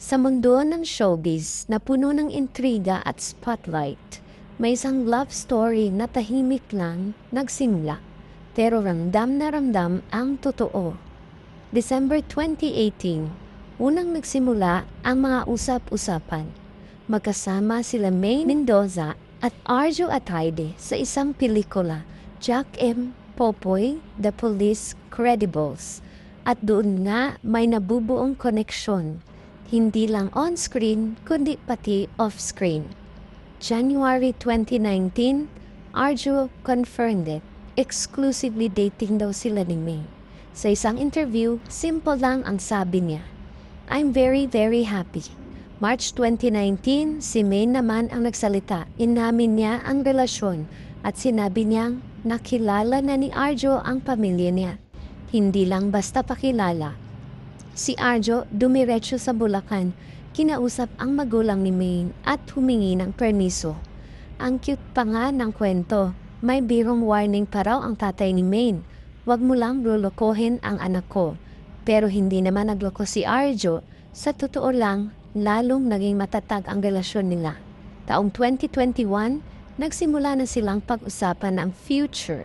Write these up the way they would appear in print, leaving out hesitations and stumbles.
Sa mundo ng showbiz na puno ng intriga at spotlight, may isang love story na tahimik lang nagsimula. Pero ramdam na ramdam ang totoo. December 2018, unang nagsimula ang mga usap-usapan. Magkasama sila Maine Mendoza at Arjo Atayde sa isang pelikula, Jack M. Popoy, The Police Credibles. At doon nga may nabubuong koneksyon. Hindi lang on-screen, kundi pati off-screen. January 2019, Arjo confirmed it. Exclusively dating daw sila ni May. Sa isang interview, simple lang ang sabi niya. I'm very, very happy. March 2019, si May naman ang nagsalita. Inamin niya ang relasyon at sinabi niyang nakilala na ni Arjo ang pamilya niya. Hindi lang basta pakilala. Si Arjo dumiretso sa Bulacan, kinausap ang magulang ni Maine at humingi ng permiso. Ang cute pa nga ng kwento, may birong warning pa raw ang tatay ni Maine. Huwag mo lang lolokohin ang anak ko. Pero hindi naman nagloko si Arjo. Sa totoo lang, lalong naging matatag ang relasyon nila. Taong 2021, nagsimula na silang pag-usapan ng future,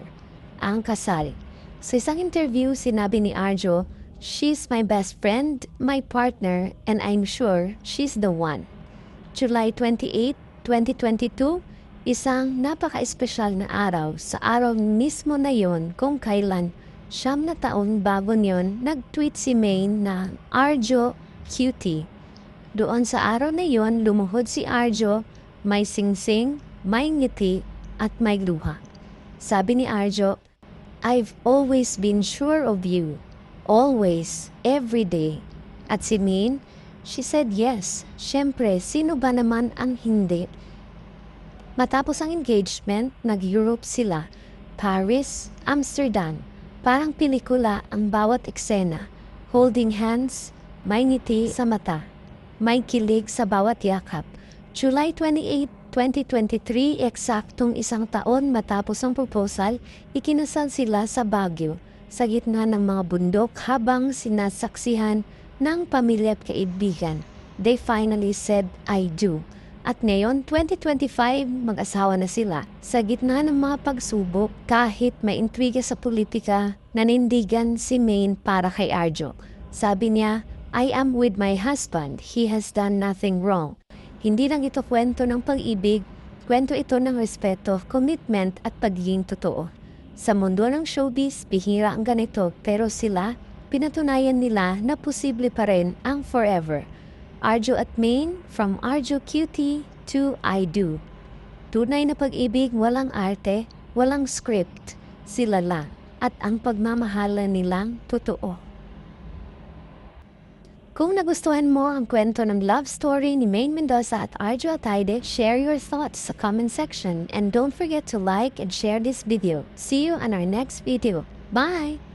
ang kasal. Sa isang interview, sinabi ni Arjo, "She's my best friend, my partner, and I'm sure she's the one." July 28, 2022, isang napaka-espesyal na araw. Sa araw mismo na yon kung kailan 9 na taon bago niyon, nag-tweet si Maine na Arjo cutie. Doon sa araw na yon, lumuhod si Arjo, may singsing, may ngiti, at may luha. Sabi ni Arjo, "I've always been sure of you. Always, every day." At si Maine, she said yes. Siyempre, sino ba naman ang hindi? Matapos ang engagement, nag-Europe sila. Paris, Amsterdam. Parang pelikula ang bawat eksena. Holding hands, may ngiti sa mata. May kilig sa bawat yakap. July 28, 2023, eksaktong isang taon matapos ang proposal, ikinasal sila sa Baguio, sa gitna ng mga bundok habang sinasaksihan ng pamilya at kaibigan. They finally said, "I do." At ngayon, 2025, mag-asawa na sila. Sa gitna ng mga pagsubok, kahit may intriga sa politika, nanindigan si Maine para kay Arjo. Sabi niya, "I am with my husband. He has done nothing wrong." Hindi lang ito kwento ng pag-ibig, kwento ito ng respeto, commitment at pagiging totoo. Sa mundo ng showbiz, bihira ang ganito, pero sila, pinatunayan nila na posible pa rin ang forever. Arjo at Maine, from Arjo Cutie to I Do. Tunay na pag-ibig, walang arte, walang script, sila lang, at ang pagmamahalan nilang totoo. Kung nagustuhan mo ang kwento ng love story ni Maine Mendoza at Arjo Atayde, share your thoughts sa comment section and don't forget to like and share this video. See you on our next video. Bye!